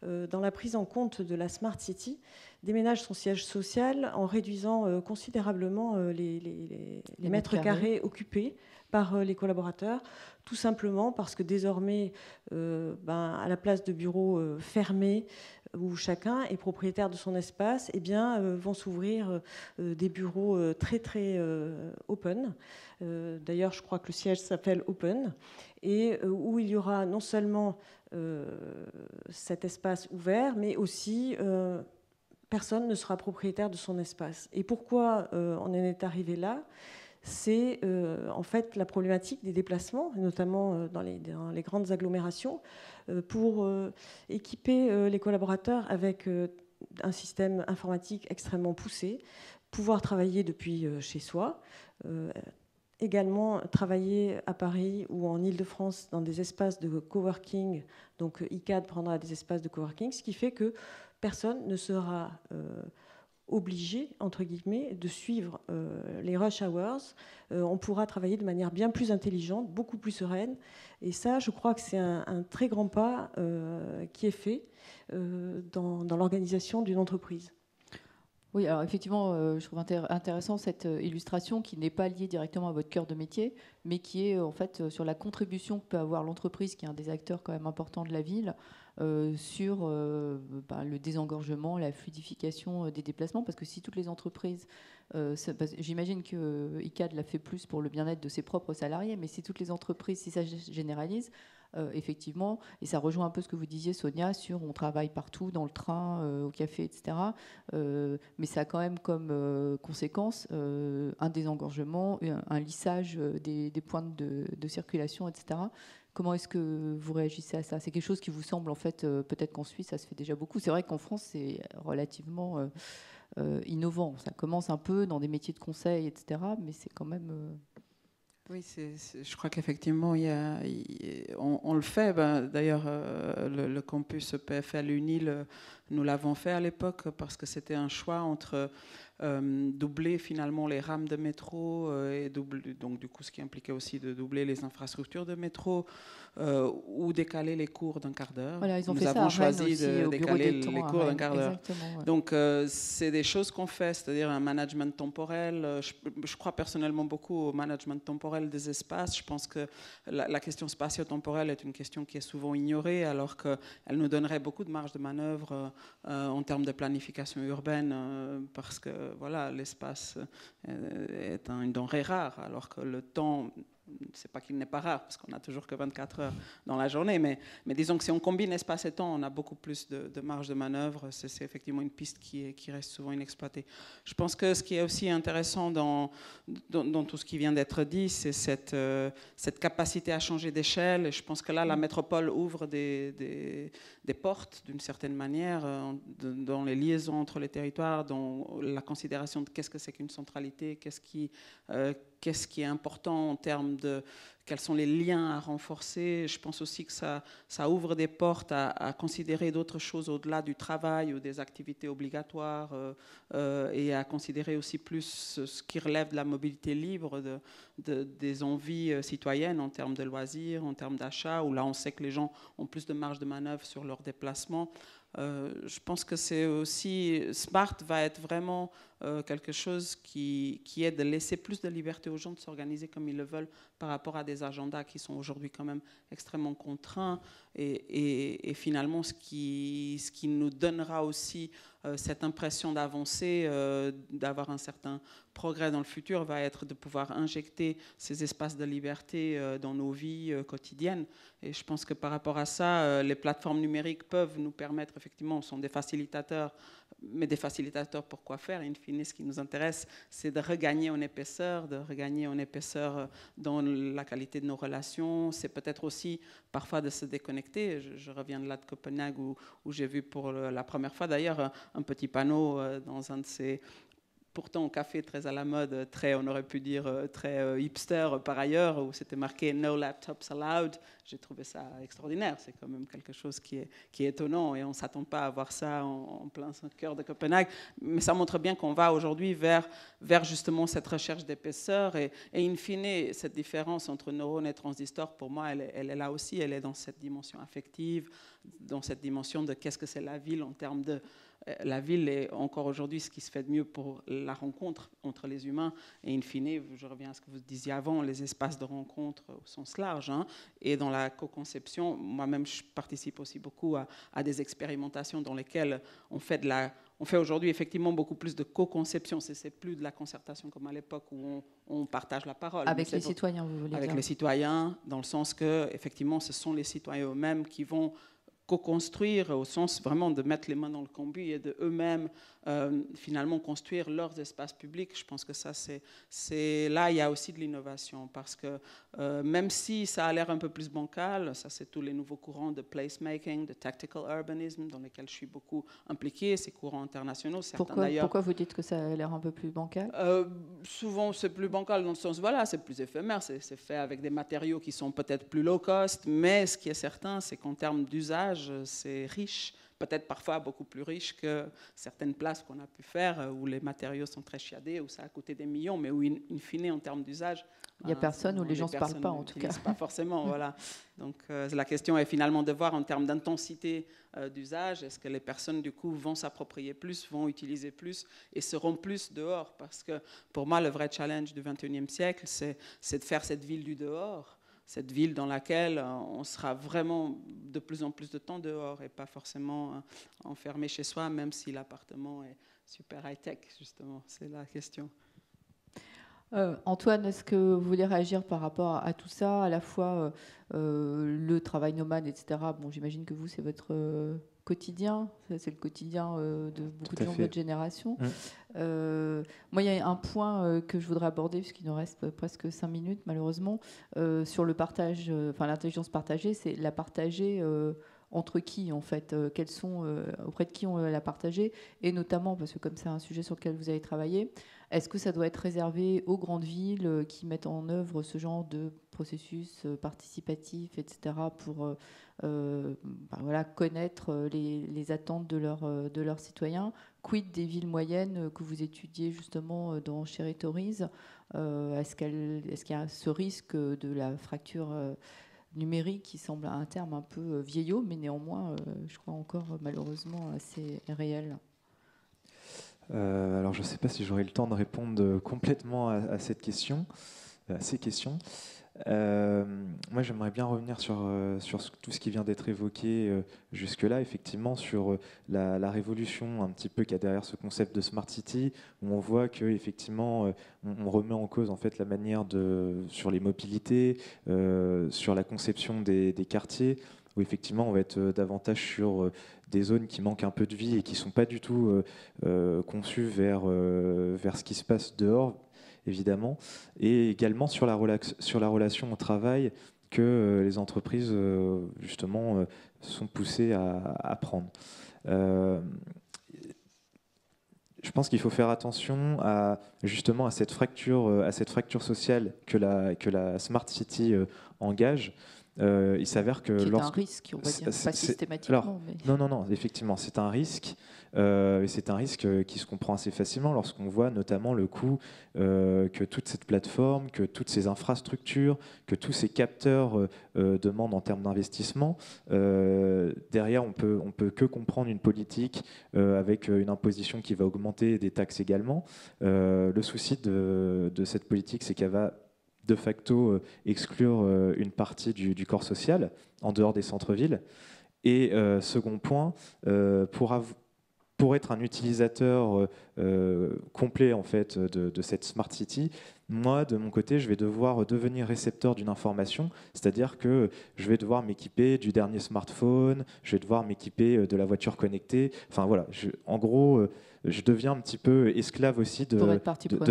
dans la prise en compte de la Smart City, déménage son siège social en réduisant considérablement les mètres carrés occupés par les collaborateurs, tout simplement parce que désormais, à la place de bureaux fermés, où chacun est propriétaire de son espace, eh bien, vont s'ouvrir des bureaux très très open. D'ailleurs, je crois que le siège s'appelle Open, et où il y aura non seulement cet espace ouvert, mais aussi personne ne sera propriétaire de son espace. Et pourquoi on en est arrivé là ? C'est en fait la problématique des déplacements, notamment dans les grandes agglomérations, pour équiper les collaborateurs avec un système informatique extrêmement poussé, pouvoir travailler depuis chez soi, également travailler à Paris ou en Île-de-France dans des espaces de coworking. Donc ICAD prendra des espaces de coworking, ce qui fait que personne ne sera obligé, entre guillemets, de suivre les rush hours. On pourra travailler de manière bien plus intelligente, beaucoup plus sereine. Et ça, je crois que c'est un très grand pas qui est fait dans l'organisation d'une entreprise. Oui, alors effectivement, je trouve intéressant cette illustration qui n'est pas liée directement à votre cœur de métier, mais qui est en fait sur la contribution que peut avoir l'entreprise, qui est un des acteurs quand même importants de la ville, sur le désengorgement, la fluidification des déplacements, parce que si toutes les entreprises, j'imagine que ICAD l'a fait plus pour le bien-être de ses propres salariés, mais si toutes les entreprises, si ça généralise, effectivement, et ça rejoint un peu ce que vous disiez, Sonia, sur on travaille partout, dans le train, au café, etc. Mais ça a quand même comme conséquence un désengorgement, un lissage des points de circulation, etc. Comment est-ce que vous réagissez à ça ? C'est quelque chose qui vous semble, en fait, peut-être qu'en Suisse, ça se fait déjà beaucoup. C'est vrai qu'en France, c'est relativement innovant. Ça commence un peu dans des métiers de conseil, etc. Mais c'est quand même... Oui, je crois qu'effectivement, on le fait. D'ailleurs, le campus PFL UNIL, nous l'avons fait à l'époque parce que c'était un choix entre doubler finalement les rames de métro et donc du coup, ce qui impliquait aussi de doubler les infrastructures de métro ou décaler les cours d'un quart d'heure. Voilà, ils ont nous fait avons ça choisi de décaler les cours d'un quart d'heure. Ouais. Donc, c'est des choses qu'on fait, c'est-à-dire un management temporel. Je crois personnellement beaucoup au management temporel des espaces. Je pense que la question spatio-temporelle est une question qui est souvent ignorée, alors qu'elle nous donnerait beaucoup de marge de manœuvre en termes de planification urbaine, parce que voilà, l'espace est une denrée rare, alors que le temps... C'est pas qu'il n'est pas rare, parce qu'on n'a toujours que 24 heures dans la journée, mais disons que si on combine espace et temps, on a beaucoup plus de marge de manœuvre. C'est effectivement une piste qui reste souvent inexploitée. Je pense que ce qui est aussi intéressant dans tout ce qui vient d'être dit, c'est cette capacité à changer d'échelle. Et je pense que là, la métropole ouvre des portes, d'une certaine manière, dans les liaisons entre les territoires, dans la considération de qu'est-ce que c'est qu'une centralité, qu'est-ce qui est important en termes de quels sont les liens à renforcer. Je pense aussi que ça ouvre des portes à considérer d'autres choses au-delà du travail ou des activités obligatoires et à considérer aussi plus ce qui relève de la mobilité libre, des envies citoyennes en termes de loisirs, en termes d'achat, où là on sait que les gens ont plus de marge de manœuvre sur leurs déplacements. Je pense que c'est aussi... Smart va être vraiment quelque chose qui est de laisser plus de liberté aux gens de s'organiser comme ils le veulent par rapport à des agendas qui sont aujourd'hui quand même extrêmement contraints. Et finalement, ce qui nous donnera aussi cette impression d'avancer, d'avoir un certain progrès dans le futur, va être de pouvoir injecter ces espaces de liberté dans nos vies quotidiennes. Et je pense que par rapport à ça, les plateformes numériques peuvent nous permettre, effectivement, sont des facilitateurs, mais des facilitateurs pour quoi faire? In fine, ce qui nous intéresse, c'est de regagner en épaisseur, dans la qualité de nos relations. C'est peut-être aussi parfois de se déconnecter. Je reviens de là de Copenhague où j'ai vu pour la première fois d'ailleurs un petit panneau dans un de ces... Pourtant, café très à la mode, très, on aurait pu dire très hipster par ailleurs, où c'était marqué No laptops allowed. J'ai trouvé ça extraordinaire. C'est quand même quelque chose qui est étonnant et on ne s'attend pas à voir ça en plein cœur de Copenhague. Mais ça montre bien qu'on va aujourd'hui vers justement cette recherche d'épaisseur et in fine, cette différence entre neurones et transistors, pour moi, elle est là aussi. Elle est dans cette dimension affective, dans cette dimension de qu'est-ce que c'est la ville en termes de... La ville est encore aujourd'hui ce qui se fait de mieux pour la rencontre entre les humains. Et in fine, je reviens à ce que vous disiez avant, les espaces de rencontre au sens large. Et dans la co-conception, moi-même, je participe aussi beaucoup à des expérimentations dans lesquelles on fait aujourd'hui effectivement beaucoup plus de co-conception. C'est plus de la concertation comme à l'époque où on partage la parole. Avec les citoyens, vous voulez dire? Avec les citoyens, dans le sens que effectivement, ce sont les citoyens eux-mêmes qui vont co-construire au sens vraiment de mettre les mains dans le cambouis et de eux-mêmes finalement construire leurs espaces publics. Je pense que ça, c'est là, il y a aussi de l'innovation parce que même si ça a l'air un peu plus bancal, ça c'est tous les nouveaux courants de placemaking, de tactical urbanism dans lesquels je suis beaucoup impliquée, ces courants internationaux. Pourquoi vous dites que ça a l'air un peu plus bancal? Souvent, c'est plus bancal dans le sens, voilà, c'est plus éphémère, c'est fait avec des matériaux qui sont peut-être plus low cost, mais ce qui est certain, c'est qu'en termes d'usage, c'est riche, peut-être parfois beaucoup plus riche que certaines places qu'on a pu faire où les matériaux sont très chiadés, où ça a coûté des millions, mais où, in fine, en termes d'usage... Il n'y a personne, où les gens ne se parlent pas, en tout cas. Pas forcément, voilà. Donc, la question est finalement de voir en termes d'intensité d'usage, est-ce que les personnes, du coup, vont s'approprier plus, vont utiliser plus et seront plus dehors? Parce que, pour moi, le vrai challenge du XXIe siècle, c'est de faire cette ville du dehors, cette ville dans laquelle on sera vraiment de plus en plus de temps dehors et pas forcément enfermé chez soi, même si l'appartement est super high-tech, justement. C'est la question. Antoine, est-ce que vous voulez réagir par rapport à tout ça, à la fois le travail nomade, etc. Bon, j'imagine que vous, c'est votre quotidien, c'est le quotidien de beaucoup de gens de votre génération. Moi, il y a un point que je voudrais aborder, puisqu'il nous reste presque 5 minutes, malheureusement, sur le partage, enfin l'intelligence partagée, c'est la partager entre qui, en fait, quels sont, auprès de qui on la partager, et notamment, parce que comme c'est un sujet sur lequel vous avez travaillé, est-ce que ça doit être réservé aux grandes villes qui mettent en œuvre ce genre de processus participatif, etc., pour voilà, connaître les attentes de leurs citoyens? Quid des villes moyennes que vous étudiez justement dans Sherry-Tories? Est-ce qu'il y a ce risque de la fracture numérique qui semble un terme un peu vieillot, mais néanmoins, je crois encore malheureusement assez réel? Alors je ne sais pas si j'aurai le temps de répondre complètement à cette question, à ces questions. Moi, j'aimerais bien revenir sur tout ce qui vient d'être évoqué jusque-là, effectivement, sur la révolution un petit peu qu'il y a derrière ce concept de Smart City, où on voit qu'effectivement, on remet en cause en fait, la manière sur les mobilités, sur la conception des quartiers, où effectivement, on va être davantage sur des zones qui manquent un peu de vie et qui ne sont pas du tout conçues vers ce qui se passe dehors, évidemment, et également sur la relation au travail que les entreprises, justement, sont poussées à prendre. Je pense qu'il faut faire attention justement à cette fracture sociale que la Smart City engage, il s'avère que c'est un risque, on va dire, pas systématiquement. Alors, mais... non, effectivement, c'est un risque. C'est un risque qui se comprend assez facilement lorsqu'on voit notamment le coût que toute cette plateforme, que toutes ces infrastructures, que tous ces capteurs demandent en termes d'investissement. Derrière, on peut que comprendre une politique avec une imposition qui va augmenter, des taxes également. Le souci de cette politique, c'est qu'elle va de facto exclure une partie du corps social en dehors des centres-villes. Et second point, pour être un utilisateur complet en fait de cette Smart City, moi de mon côté je vais devoir devenir récepteur d'une information, c'est-à-dire que je vais devoir m'équiper du dernier smartphone, je vais devoir m'équiper de la voiture connectée, enfin voilà, en gros je deviens un petit peu esclave aussi de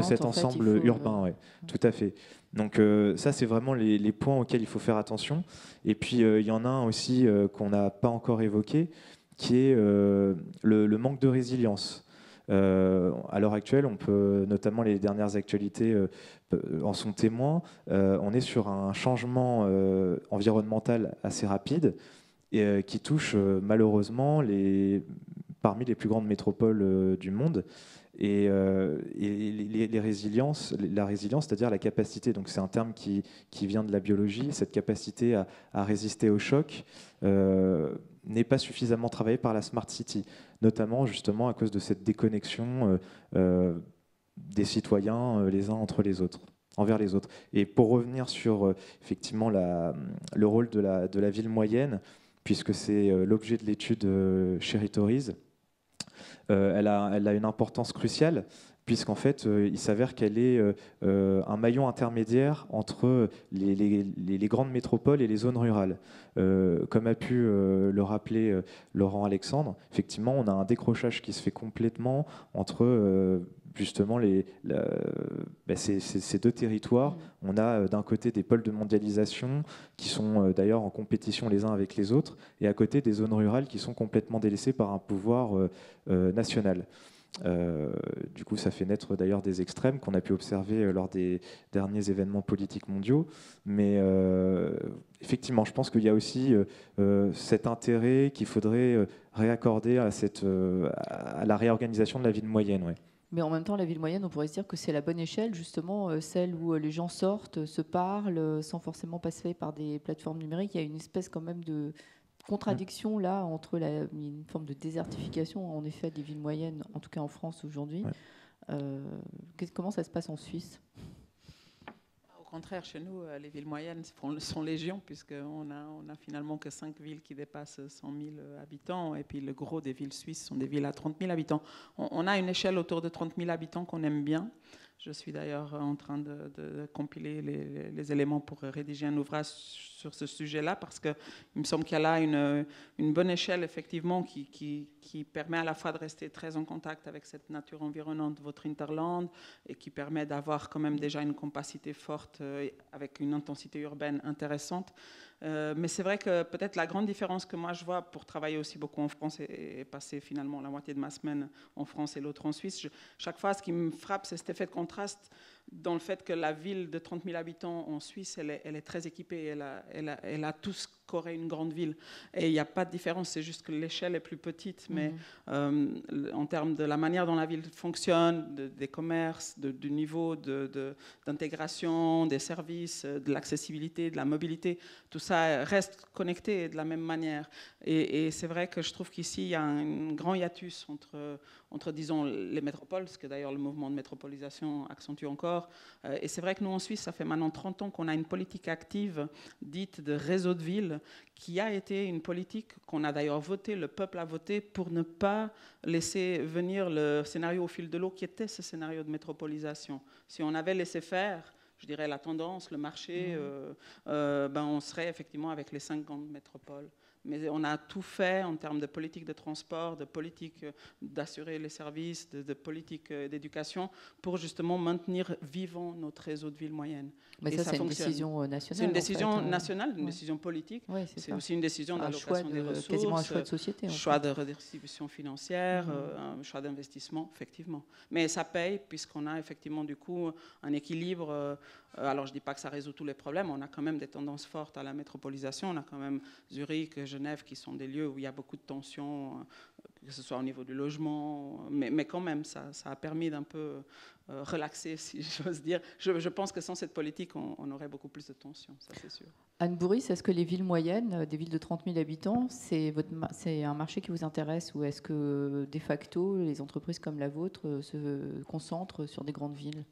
cet ensemble urbain, ouais, tout à fait. Donc ça c'est vraiment les points auxquels il faut faire attention. Et puis il y en a un aussi qu'on n'a pas encore évoqué, qui est le manque de résilience. À l'heure actuelle, on peut, notamment les dernières actualités en sont témoins, on est sur un changement environnemental assez rapide et qui touche malheureusement parmi les plus grandes métropoles du monde. Et la résilience, c'est-à-dire la capacité, donc c'est un terme qui vient de la biologie, cette capacité à résister au choc, n'est pas suffisamment travaillée par la Smart City, notamment justement à cause de cette déconnexion des citoyens les uns envers les autres. Et pour revenir sur effectivement le rôle de la ville moyenne, puisque c'est l'objet de l'étude Cherry Tories, elle a une importance cruciale, puisqu'en fait, il s'avère qu'elle est un maillon intermédiaire entre les grandes métropoles et les zones rurales. Comme a pu le rappeler Laurent Alexandre, effectivement, on a un décrochage qui se fait complètement entre justement ces deux territoires. On a d'un côté des pôles de mondialisation qui sont d'ailleurs en compétition les uns avec les autres, et à côté des zones rurales qui sont complètement délaissées par un pouvoir national. Du coup, ça fait naître d'ailleurs des extrêmes qu'on a pu observer lors des derniers événements politiques mondiaux. Mais effectivement, je pense qu'il y a aussi cet intérêt qu'il faudrait réaccorder à la réorganisation de la ville moyenne. Ouais. Mais en même temps, la ville moyenne, on pourrait se dire que c'est la bonne échelle, justement, celle où les gens sortent, se parlent, sans forcément passer par des plateformes numériques. Il y a une espèce quand même de contradiction là entre une forme de désertification, en effet, des villes moyennes, en tout cas en France aujourd'hui. Ouais. Comment ça se passe en Suisse ? Au contraire, chez nous, les villes moyennes sont légion, puisqu'on a finalement que 5 villes qui dépassent 100 000 habitants, et puis le gros des villes suisses sont des villes à 30 000 habitants. On a une échelle autour de 30 000 habitants qu'on aime bien. Je suis d'ailleurs en train de compiler les éléments pour rédiger un ouvrage sur ce sujet-là, parce qu'il me semble qu'il y a là une bonne échelle, effectivement, qui permet à la fois de rester très en contact avec cette nature environnante de votre hinterland, et qui permet d'avoir quand même déjà une compacité forte avec une intensité urbaine intéressante. Mais c'est vrai que peut-être la grande différence que moi je vois pour travailler aussi beaucoup en France et passer finalement la moitié de ma semaine en France et l'autre en Suisse, chaque fois ce qui me frappe, c'est cet effet de contraste dans le fait que la ville de 30 000 habitants en Suisse, elle est très équipée, elle a tout ce qu'aurait une grande ville. Et il n'y a pas de différence, c'est juste que l'échelle est plus petite, mais en termes de la manière dont la ville fonctionne, des commerces, du niveau d'intégration, des services, de l'accessibilité, de la mobilité, tout ça reste connecté de la même manière. Et c'est vrai que je trouve qu'ici, il y a un grand hiatus entre, disons, les métropoles, ce que d'ailleurs le mouvement de métropolisation accentue encore. Et c'est vrai que nous, en Suisse, ça fait maintenant 30 ans qu'on a une politique active dite de réseau de villes, qui a été une politique qu'on a d'ailleurs votée, le peuple a voté, pour ne pas laisser venir le scénario au fil de l'eau, qui était ce scénario de métropolisation. Si on avait laissé faire, je dirais, la tendance, le marché, on serait effectivement avec les 5 grandes métropoles. Mais on a tout fait en termes de politique de transport, de politique d'assurer les services, de politique d'éducation, pour justement maintenir vivant notre réseau de villes moyennes. Mais ça, c'est une décision nationale. C'est une décision nationale, une décision politique. Ouais, c'est aussi une décision d'allocation des ressources. Quasiment un choix de société. Choix de redistribution financière, un choix d'investissement, effectivement. Mais ça paye, puisqu'on a effectivement du coup un équilibre alors je ne dis pas que ça résout tous les problèmes, on a quand même des tendances fortes à la métropolisation, on a quand même Zurich et Genève qui sont des lieux où il y a beaucoup de tensions, que ce soit au niveau du logement, mais quand même ça a permis d'un peu relaxer, si j'ose dire. Je pense que sans cette politique, on aurait beaucoup plus de tensions, ça c'est sûr. Anne Bourris, est-ce que les villes moyennes, des villes de 30 000 habitants, c'est un marché qui vous intéresse, ou est-ce que, de facto, les entreprises comme la vôtre se concentrent sur des grandes villes ?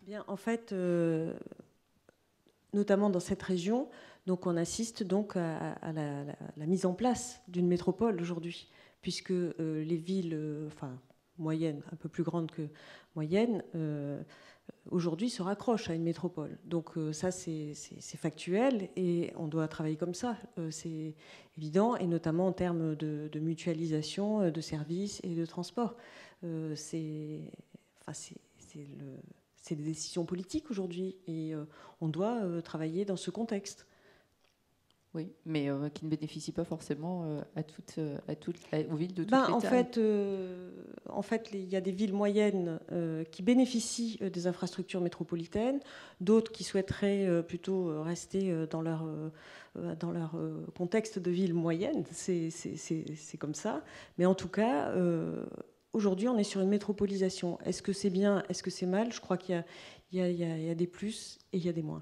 Bien, en fait, notamment dans cette région, donc on assiste donc à la mise en place d'une métropole aujourd'hui, puisque les villes, moyennes, un peu plus grandes que moyennes, aujourd'hui se raccrochent à une métropole. Donc ça, c'est factuel et on doit travailler comme ça, c'est évident, et notamment en termes de mutualisation de services et de transport. C'est des décisions politiques aujourd'hui et on doit travailler dans ce contexte. Oui, mais qui ne bénéficient pas forcément aux villes de toutes les tailles. En fait, il y a des villes moyennes qui bénéficient des infrastructures métropolitaines, d'autres qui souhaiteraient plutôt rester dans leur contexte de ville moyenne. C'est comme ça. Mais en tout cas, aujourd'hui, on est sur une métropolisation. Est-ce que c'est bien, est-ce que c'est mal ? Je crois qu'il y a des plus et il y a des moins.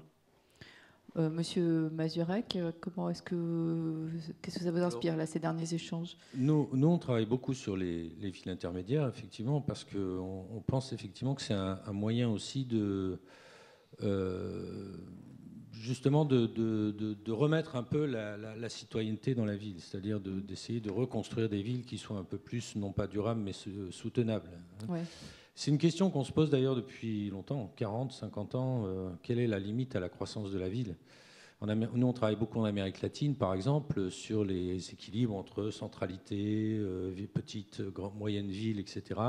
Monsieur Mazurek, qu'est-ce que ça vous inspire, là, ces derniers échanges ? Nous, on travaille beaucoup sur les villes intermédiaires, effectivement, parce qu'on pense effectivement que c'est un moyen aussi justement de remettre un peu la citoyenneté dans la ville, c'est-à-dire d'essayer de reconstruire des villes qui soient un peu plus, non pas durables, mais soutenables. Ouais. C'est une question qu'on se pose d'ailleurs depuis longtemps, 40, 50 ans. Quelle est la limite à la croissance de la ville ? Nous, on travaille beaucoup en Amérique latine, par exemple, sur les équilibres entre centralité, petites, moyennes villes, etc.,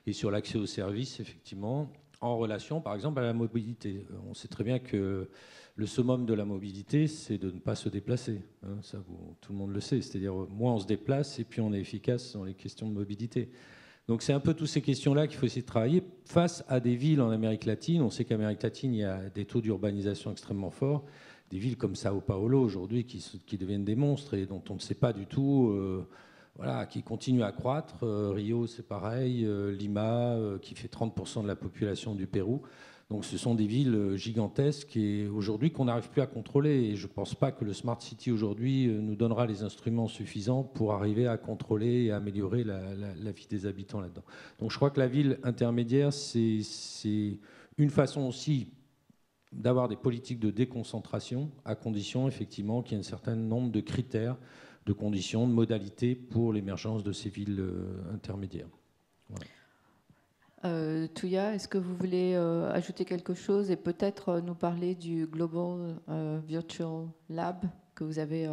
et sur l'accès aux services, effectivement, en relation, par exemple, à la mobilité. On sait très bien que le summum de la mobilité, c'est de ne pas se déplacer. Ça, tout le monde le sait. C'est-à-dire, moins on se déplace, et puis on est efficace dans les questions de mobilité. Donc c'est un peu toutes ces questions-là qu'il faut essayer de travailler face à des villes en Amérique latine. On sait qu'Amérique latine, il y a des taux d'urbanisation extrêmement forts. Des villes comme Sao Paulo aujourd'hui qui deviennent des monstres et dont on ne sait pas du tout, qui continuent à croître. Rio, c'est pareil. Lima, qui fait 30% de la population du Pérou. Donc ce sont des villes gigantesques et aujourd'hui qu'on n'arrive plus à contrôler. Et je ne pense pas que le Smart City aujourd'hui nous donnera les instruments suffisants pour arriver à contrôler et à améliorer la vie des habitants là-dedans. Donc je crois que la ville intermédiaire, c'est une façon aussi d'avoir des politiques de déconcentration, à condition effectivement qu'il y ait un certain nombre de critères, de conditions, de modalités pour l'émergence de ces villes intermédiaires. Voilà. Touya, est-ce que vous voulez ajouter quelque chose et peut-être nous parler du Global Virtual Lab que vous avez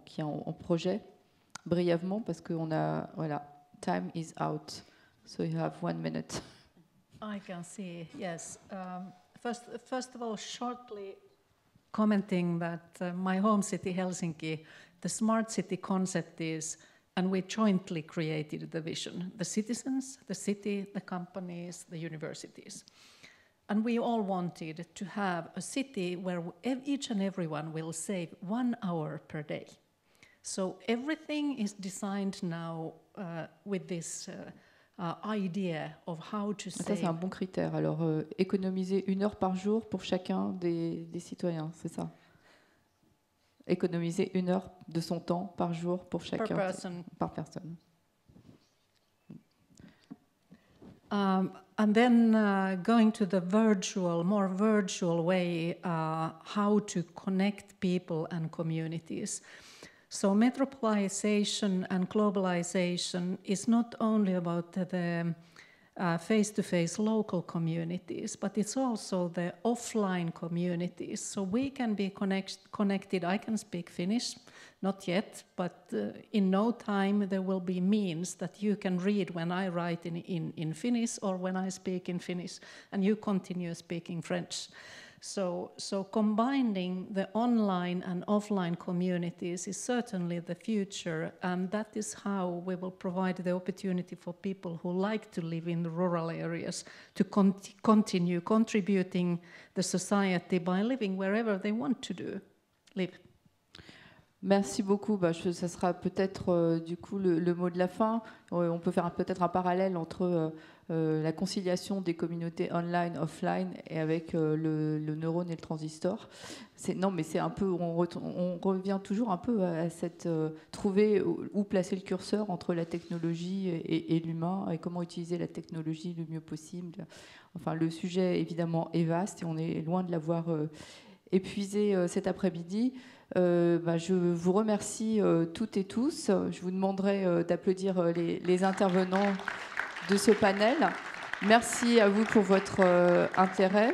qui est en projet brièvement parce qu'on a time is out, so you have 1 minute. I can see, yes. First of all, shortly commenting that my home city, Helsinki, the smart city concept is, and we jointly created the vision, the citizens, the city, the companies, the universities. And we all wanted to have a city where each and everyone will save 1 hour per day. So everything is designed now with this idea of how to save. Ça, c'est un bon critère. Alors, économiser 1 heure par jour pour chacun des citoyens, c'est ça ? Économiser 1 heure de son temps par jour pour chacun. Par personne. And then going to the more virtual way, how to connect people and communities. So metropolization and globalization is not only about the face-to-face local communities, but it's also the offline communities. So we can be connected. I can speak Finnish, not yet, but in no time there will be means that you can read when I write in Finnish or when I speak in Finnish, and you continue speaking French. So combining the online and offline communities is certainly the future, and that is how we will provide the opportunity for people who like to live in the rural areas to continue contributing the society by living wherever they want to live. Merci beaucoup. Ça sera peut-être du coup le mot de la fin. On peut faire peut-être un parallèle entre la conciliation des communautés online, offline, et avec le neurone et le transistor. Non, mais c'est un peu, on revient toujours un peu à cette trouver où placer le curseur entre la technologie et l'humain, et comment utiliser la technologie le mieux possible. Enfin, le sujet évidemment est vaste et on est loin de l'avoir épuisé cet après-midi. Je vous remercie toutes et tous. Je vous demanderai d'applaudir les intervenants de ce panel. Merci à vous pour votre intérêt.